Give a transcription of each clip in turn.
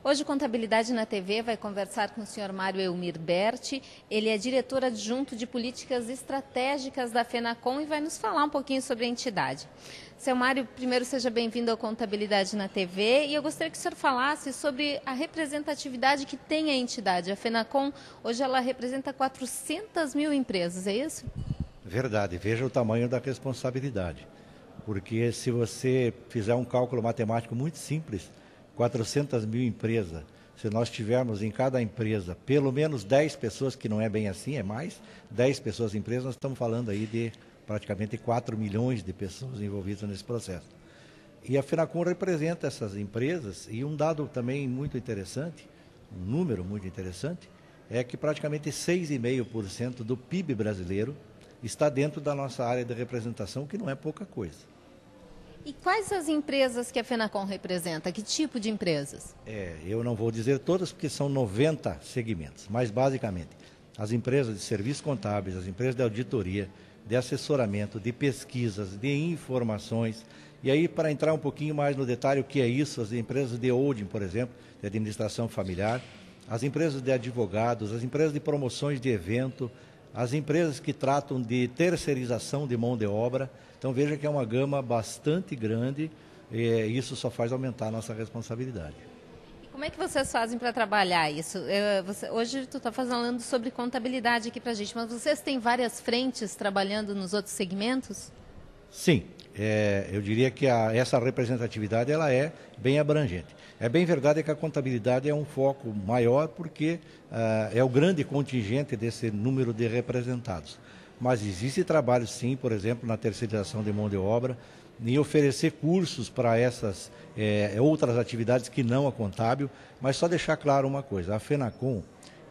Hoje o Contabilidade na TV vai conversar com o senhor Mário Elmir Berti. Ele é diretor adjunto de políticas estratégicas da FENACON e vai nos falar um pouquinho sobre a entidade. Seu Mário, primeiro seja bem-vindo ao Contabilidade na TV e eu gostaria que o senhor falasse sobre a representatividade que tem a entidade. A FENACON, hoje ela representa 400 mil empresas, é isso? Verdade, veja o tamanho da responsabilidade. Porque se você fizer um cálculo matemático muito simples, 400 mil empresas, se nós tivermos em cada empresa pelo menos 10 pessoas, que não é bem assim, é mais, 10 pessoas em empresa, nós estamos falando aí de praticamente 4 milhões de pessoas envolvidas nesse processo. E a FENACON representa essas empresas, e um dado também muito interessante, um número muito interessante, é que praticamente 6,5% do PIB brasileiro está dentro da nossa área de representação, que não é pouca coisa. E quais as empresas que a FENACON representa? Que tipo de empresas? Eu não vou dizer todas, porque são 90 segmentos, mas basicamente as empresas de serviços contábeis, as empresas de auditoria, de assessoramento, de pesquisas, de informações. E aí, para entrar um pouquinho mais no detalhe, o que é isso, as empresas de holding, por exemplo, de administração familiar, as empresas de advogados, as empresas de promoções de evento, as empresas que tratam de terceirização de mão de obra. Então veja que é uma gama bastante grande e isso só faz aumentar a nossa responsabilidade. E como é que vocês fazem para trabalhar isso? Hoje tu está falando sobre contabilidade aqui para a gente, mas vocês têm várias frentes trabalhando nos outros segmentos? Sim, eu diria que essa representatividade ela é bem abrangente. É bem verdade que a contabilidade é um foco maior porque é o grande contingente desse número de representados. Mas existe trabalho sim, por exemplo, na terceirização de mão de obra, em oferecer cursos para essas outras atividades que não a contábil, mas só deixar claro uma coisa, a FENACON,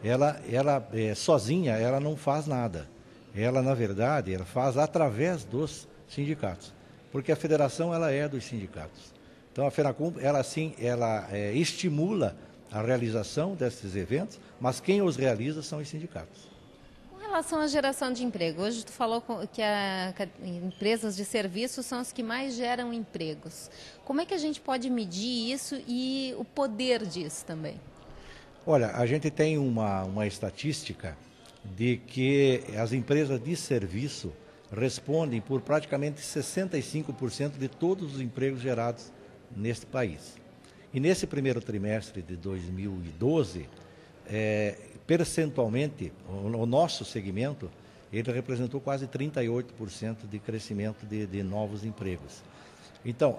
ela sozinha, ela não faz nada. Ela, na verdade, ela faz através dos sindicatos, porque a federação ela é dos sindicatos. Então a FENACON, ela estimula a realização desses eventos, mas quem os realiza são os sindicatos. Com relação à geração de emprego, hoje tu falou que empresas de serviços são as que mais geram empregos. Como é que a gente pode medir isso e o poder disso também? Olha, a gente tem uma estatística de que as empresas de serviço respondem por praticamente 65% de todos os empregos gerados neste país. E nesse primeiro trimestre de 2012, percentualmente, o nosso segmento, ele representou quase 38% de crescimento de novos empregos. Então,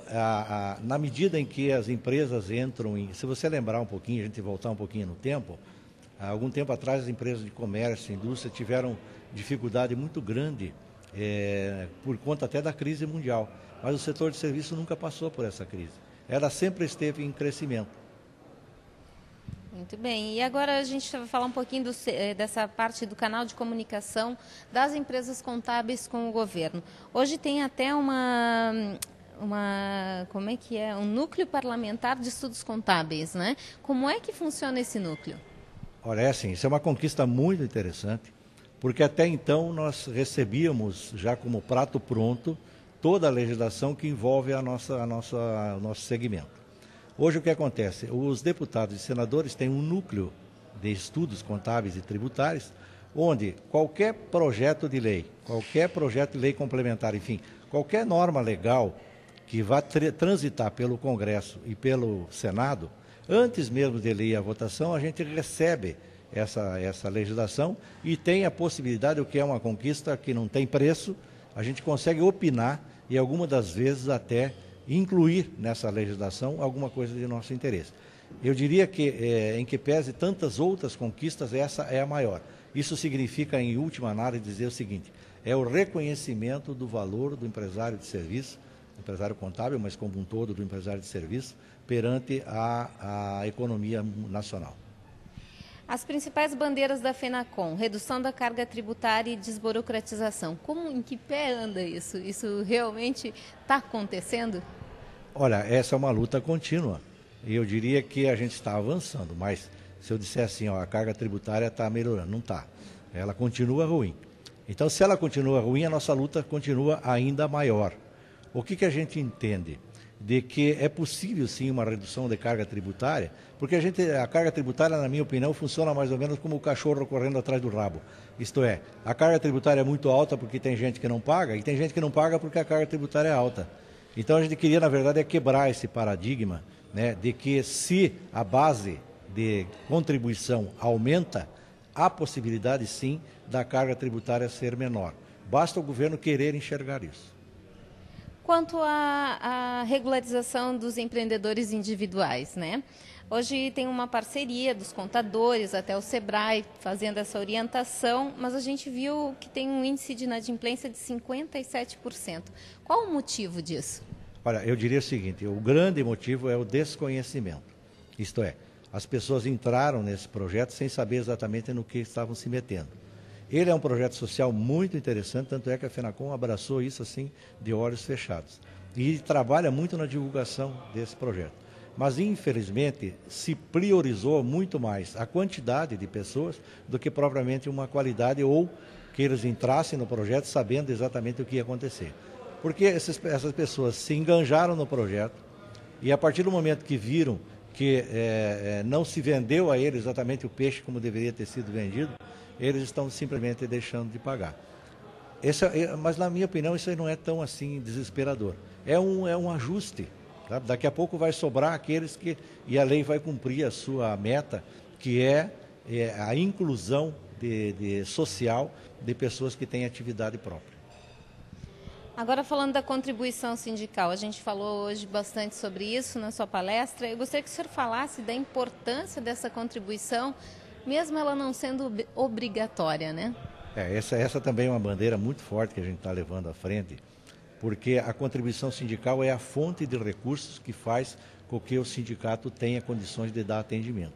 na medida em que as empresas entram se você lembrar um pouquinho, a gente voltar um pouquinho no tempo, algum tempo atrás as empresas de comércio, indústria tiveram dificuldade muito grande por conta até da crise mundial. Mas o setor de serviço nunca passou por essa crise. Ela sempre esteve em crescimento. Muito bem. E agora a gente vai falar um pouquinho dessa parte do canal de comunicação das empresas contábeis com o governo. Hoje tem até um núcleo parlamentar de estudos contábeis, né? Como é que funciona esse núcleo? Olha, assim, isso é uma conquista muito interessante, porque até então nós recebíamos já como prato pronto toda a legislação que envolve o nosso segmento. Hoje o que acontece? Os deputados e senadores têm um núcleo de estudos contábeis e tributários, onde qualquer projeto de lei complementar, enfim, qualquer norma legal que vá transitar pelo Congresso e pelo Senado, antes mesmo de ler a votação, a gente recebe essa legislação e tem a possibilidade, o que é uma conquista que não tem preço, a gente consegue opinar e algumas das vezes até incluir nessa legislação alguma coisa de nosso interesse. Eu diria que, em que pese tantas outras conquistas, essa é a maior. Isso significa, em última análise, dizer o seguinte, é o reconhecimento do valor do empresário de serviço, empresário contábil, mas como um todo do empresário de serviço, perante a economia nacional. As principais bandeiras da FENACON, redução da carga tributária e desburocratização. Em que pé anda isso? Isso realmente está acontecendo? Olha, essa é uma luta contínua. E eu diria que a gente está avançando, mas se eu disser assim, a carga tributária está melhorando, não está. Ela continua ruim. Então, se ela continua ruim, a nossa luta continua ainda maior. O que a gente entende? de que é possível sim uma redução de carga tributária, porque a carga tributária, na minha opinião, funciona mais ou menos como o cachorro correndo atrás do rabo. Isto é, a carga tributária é muito alta porque tem gente que não paga, e tem gente que não paga porque a carga tributária é alta. Então a gente queria, na verdade, quebrar esse paradigma, né, de que se a base de contribuição aumenta, há possibilidade sim da carga tributária ser menor. Basta o governo querer enxergar isso. Quanto à regularização dos empreendedores individuais, né? Hoje tem uma parceria dos contadores, até o Sebrae, fazendo essa orientação, mas a gente viu que tem um índice de inadimplência de 57%. Qual o motivo disso? Olha, eu diria o seguinte, o grande motivo é o desconhecimento. Isto é, as pessoas entraram nesse projeto sem saber exatamente no que estavam se metendo. Ele é um projeto social muito interessante, tanto é que a FENACON abraçou isso assim de olhos fechados. E trabalha muito na divulgação desse projeto. Mas, infelizmente, se priorizou muito mais a quantidade de pessoas do que propriamente uma qualidade ou que eles entrassem no projeto sabendo exatamente o que ia acontecer. Porque essas pessoas se enganjaram no projeto e, a partir do momento que viram que não se vendeu a eles exatamente o peixe como deveria ter sido vendido, eles estão simplesmente deixando de pagar. Mas, na minha opinião, isso aí não é tão assim desesperador. É um ajuste. Tá? Daqui a pouco vai sobrar aqueles que... E a lei vai cumprir a sua meta, que é a inclusão social de pessoas que têm atividade própria. Agora, falando da contribuição sindical, a gente falou hoje bastante sobre isso na sua palestra. Eu gostaria que o senhor falasse da importância dessa contribuição, mesmo ela não sendo obrigatória, né? Essa também é uma bandeira muito forte que a gente está levando à frente, porque a contribuição sindical é a fonte de recursos que faz com que o sindicato tenha condições de dar atendimento.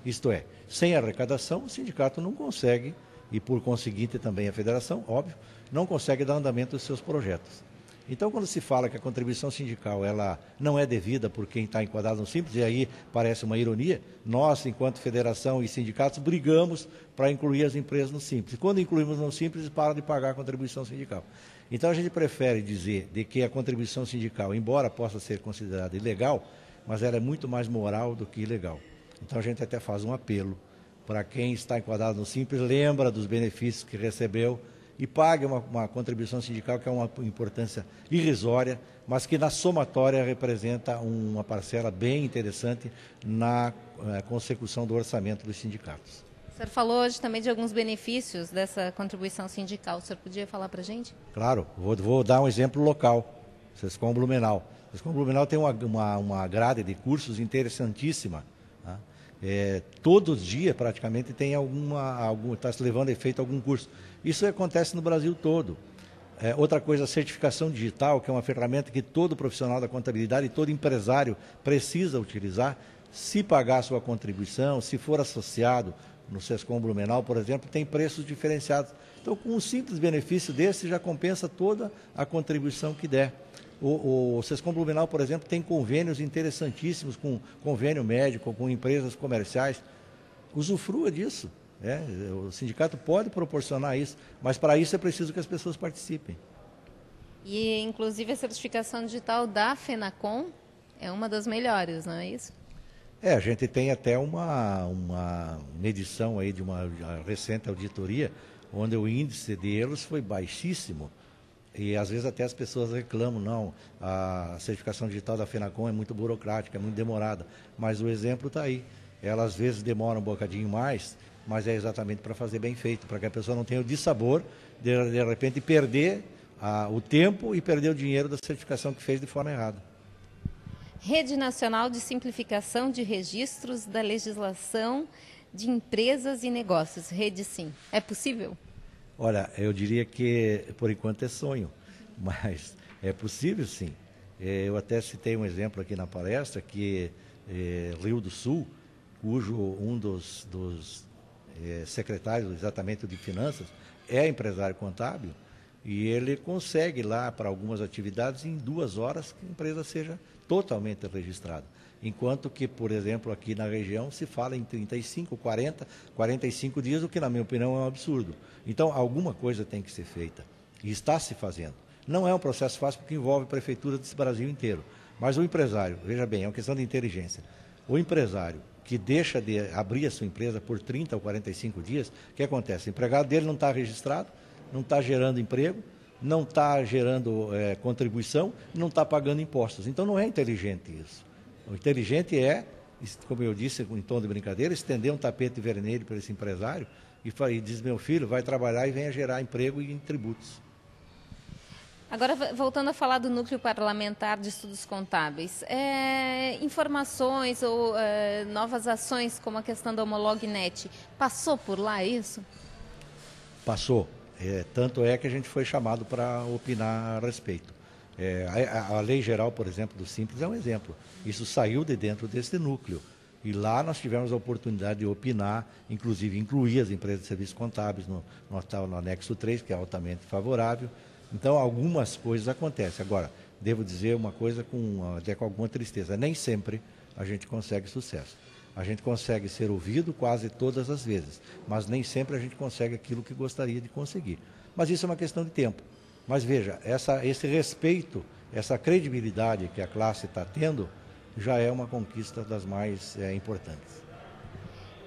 Isto é, sem arrecadação, o sindicato não consegue, e por conseguinte também a federação, óbvio, não consegue dar andamento aos seus projetos. Então, quando se fala que a contribuição sindical ela não é devida por quem está enquadrado no Simples, e aí parece uma ironia, nós, enquanto federação e sindicatos, brigamos para incluir as empresas no Simples. E quando incluímos no Simples, param de pagar a contribuição sindical. Então, a gente prefere dizer de que a contribuição sindical, embora possa ser considerada ilegal, mas ela é muito mais moral do que ilegal. Então, a gente até faz um apelo para quem está enquadrado no Simples, lembra dos benefícios que recebeu, e pague uma contribuição sindical que é uma importância irrisória, mas que na somatória representa uma parcela bem interessante na consecução do orçamento dos sindicatos. O senhor falou hoje também de alguns benefícios dessa contribuição sindical. O senhor podia falar para a gente? Claro, vou dar um exemplo local, SESCOM Blumenau. SESCOM Blumenau tem uma grade de cursos interessantíssima. Tá? Todos os dias, praticamente, tem está se levando a efeito algum curso. Isso acontece no Brasil todo. Outra coisa, a certificação digital, que é uma ferramenta que todo profissional da contabilidade e todo empresário precisa utilizar. Se pagar a sua contribuição, se for associado no SESCOM Blumenau, por exemplo, tem preços diferenciados. Então, com um simples benefício desse, já compensa toda a contribuição que der. O SESCOM Blumenau, por exemplo, tem convênios interessantíssimos, com convênio médico, com empresas comerciais. Usufrua disso. O sindicato pode proporcionar isso, mas para isso é preciso que as pessoas participem. E, inclusive, a certificação digital da FENACON é uma das melhores, não é isso? A gente tem até uma medição aí de uma recente auditoria, onde o índice de erros foi baixíssimo. E às vezes até as pessoas reclamam, não, a certificação digital da FENACON é muito burocrática, é muito demorada. Mas o exemplo está aí. Ela às vezes demora um bocadinho mais, mas é exatamente para fazer bem feito, para que a pessoa não tenha o dissabor de repente perder o tempo e perder o dinheiro da certificação que fez de forma errada. Rede Nacional de Simplificação de Registros da Legislação de Empresas e Negócios, Rede Sim. É possível? Olha, eu diria que por enquanto é sonho, mas é possível sim. Eu até citei um exemplo aqui na palestra, que Rio do Sul, cujo um dos secretários exatamente de finanças é empresário contábil, e ele consegue lá para algumas atividades em 2 horas que a empresa seja totalmente registrada. Enquanto que, por exemplo, aqui na região se fala em 35, 40, 45 dias, o que na minha opinião é um absurdo. Então, alguma coisa tem que ser feita e está se fazendo. Não é um processo fácil porque envolve prefeituras desse Brasil inteiro, Mas o empresário, veja bem, é uma questão de inteligência. O empresário que deixa de abrir a sua empresa por 30 ou 45 dias, o que acontece? O empregado dele não está registrado, não está gerando emprego, não está gerando contribuição, não está pagando impostos. Então não é inteligente isso. O inteligente é, como eu disse em tom de brincadeira, estender um tapete vermelho para esse empresário e diz, meu filho, vai trabalhar e venha gerar emprego e tributos. Agora, voltando a falar do Núcleo Parlamentar de Estudos Contábeis, informações ou novas ações, como a questão da Homolognet, passou por lá isso? Passou. Tanto é que a gente foi chamado para opinar a respeito. A lei geral, por exemplo, do Simples é um exemplo. Isso saiu de dentro desse núcleo. E lá nós tivemos a oportunidade de opinar, inclusive incluir as empresas de serviços contábeis no anexo 3, que é altamente favorável. Então, algumas coisas acontecem. Agora, devo dizer uma coisa até com alguma tristeza. Nem sempre a gente consegue sucesso. A gente consegue ser ouvido quase todas as vezes, mas nem sempre a gente consegue aquilo que gostaria de conseguir. Mas isso é uma questão de tempo. Mas veja, esse respeito, essa credibilidade que a classe está tendo, já é uma conquista das mais importantes.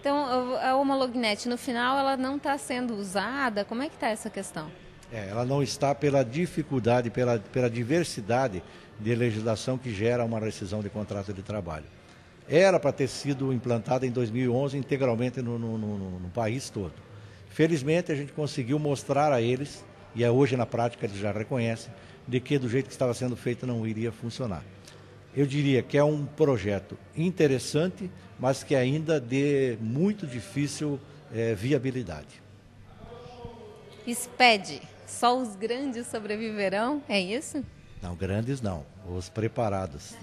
Então, a Homolognet, no final, ela não está sendo usada? Como é que está essa questão? Ela não está pela dificuldade, pela diversidade de legislação que gera uma rescisão de contrato de trabalho. Era para ter sido implantada em 2011 integralmente no país todo. Felizmente, a gente conseguiu mostrar a eles, e hoje na prática eles já reconhecem, de que do jeito que estava sendo feito não iria funcionar. Eu diria que é um projeto interessante, mas que ainda de muito difícil viabilidade. SPED, só os grandes sobreviverão, é isso? Não, grandes não, os preparados.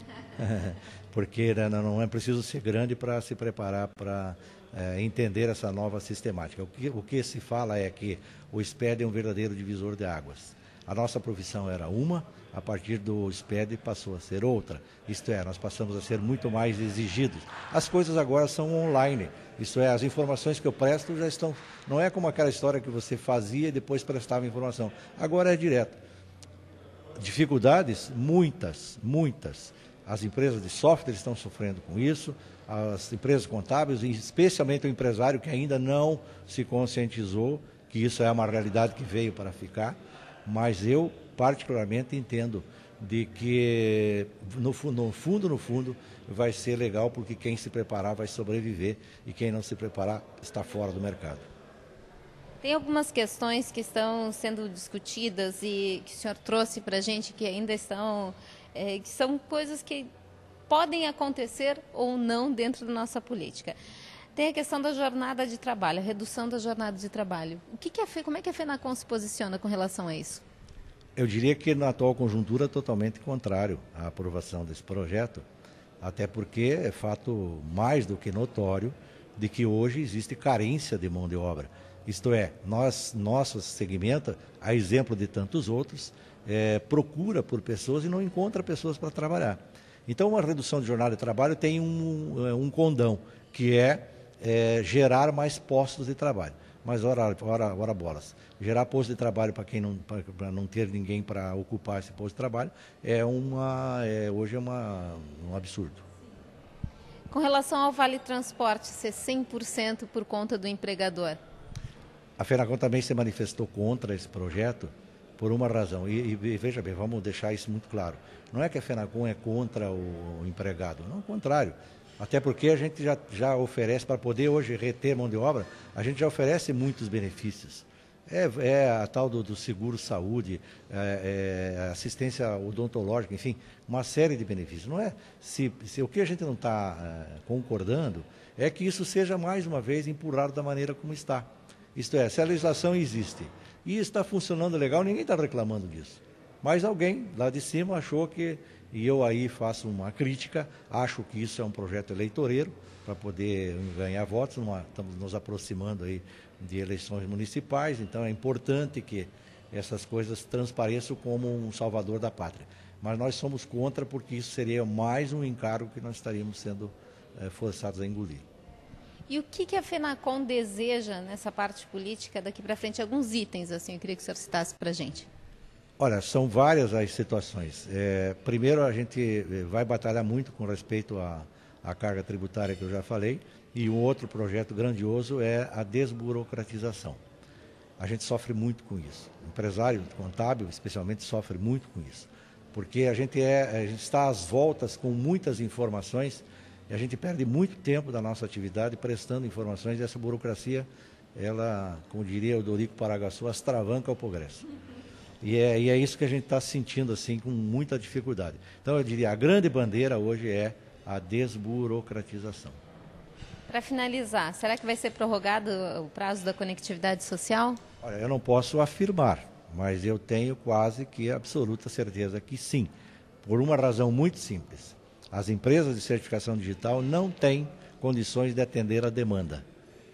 Porque não é preciso ser grande para se preparar para entender essa nova sistemática. O que se fala é que o SPED é um verdadeiro divisor de águas. A nossa profissão era uma, a partir do SPED passou a ser outra. Isto é, nós passamos a ser muito mais exigidos. As coisas agora são online. Isto é, as informações que eu presto já estão... Não é como aquela história que você fazia e depois prestava informação. Agora é direto. Dificuldades? Muitas, muitas. As empresas de software estão sofrendo com isso, as empresas contábeis, e especialmente o empresário que ainda não se conscientizou que isso é uma realidade que veio para ficar. Mas eu, particularmente, entendo de que, no fundo, vai ser legal, porque quem se preparar vai sobreviver e quem não se preparar está fora do mercado. Tem algumas questões que estão sendo discutidas e que o senhor trouxe para a gente que ainda estão, que são coisas que podem acontecer ou não dentro da nossa política. Tem a questão da jornada de trabalho, a redução da jornada de trabalho. Como é que a FENACON se posiciona com relação a isso? Eu diria que na atual conjuntura é totalmente contrário à aprovação desse projeto, até porque é fato mais do que notório de que hoje existe carência de mão de obra. Isto é, nosso segmento, a exemplo de tantos outros, procura por pessoas e não encontra pessoas para trabalhar. Então, uma redução de jornada de trabalho tem um condão, que é gerar mais postos de trabalho. Mas, ora bolas, gerar postos de trabalho para não ter ninguém para ocupar esse posto de trabalho hoje é um absurdo. Com relação ao Vale Transporte ser 100% por conta do empregador? A FENACON também se manifestou contra esse projeto por uma razão. E veja bem, vamos deixar isso muito claro. Não é que a FENACON é contra o empregado, não, ao contrário. Até porque a gente já oferece, para poder hoje reter mão de obra, a gente já oferece muitos benefícios. A tal do seguro-saúde, assistência odontológica, enfim, uma série de benefícios. Não é? Se o que a gente não está concordando é que isso seja, mais uma vez, empurrado da maneira como está. Isto é, se a legislação existe e está funcionando legal, ninguém está reclamando disso. Mas alguém lá de cima achou que, e eu aí faço uma crítica, acho que isso é um projeto eleitoreiro para poder ganhar votos. Estamos nos aproximando aí de eleições municipais, então é importante que essas coisas transpareçam como um salvador da pátria. Mas nós somos contra, porque isso seria mais um encargo que nós estaríamos sendo forçados a engolir. E o que a FENACON deseja nessa parte política daqui para frente? Alguns itens, assim, eu queria que o senhor citasse para a gente. Olha, são várias as situações. Primeiro, a gente vai batalhar muito com respeito à carga tributária que eu já falei, e um outro projeto grandioso é a desburocratização. A gente sofre muito com isso. O empresário contábil, especialmente, sofre muito com isso, porque a gente está às voltas com muitas informações e a gente perde muito tempo da nossa atividade prestando informações, e essa burocracia, ela, como diria o Dorico Paraguaçu, astravanca o progresso. E é isso que a gente está sentindo assim com muita dificuldade. Então eu diria, a grande bandeira hoje é a desburocratização. Para finalizar, será que vai ser prorrogado o prazo da conectividade social? Olha, eu não posso afirmar, mas eu tenho quase que absoluta certeza que sim, por uma razão muito simples. As empresas de certificação digital não têm condições de atender a demanda.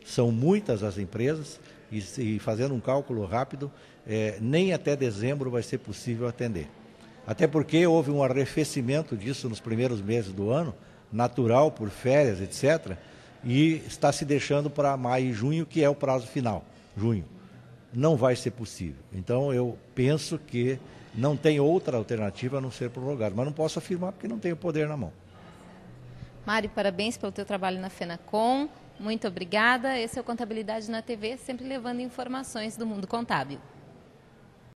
São muitas as empresas e fazendo um cálculo rápido, nem até dezembro vai ser possível atender. Até porque houve um arrefecimento disso nos primeiros meses do ano, natural por férias, etc., e está se deixando para maio e junho, que é o prazo final, junho. Não vai ser possível. Então, eu penso que não tem outra alternativa a não ser prorrogado. Mas não posso afirmar porque não tenho poder na mão. Mário, parabéns pelo teu trabalho na Fenacom. Muito obrigada. Esse é o Contabilidade na TV, sempre levando informações do mundo contábil.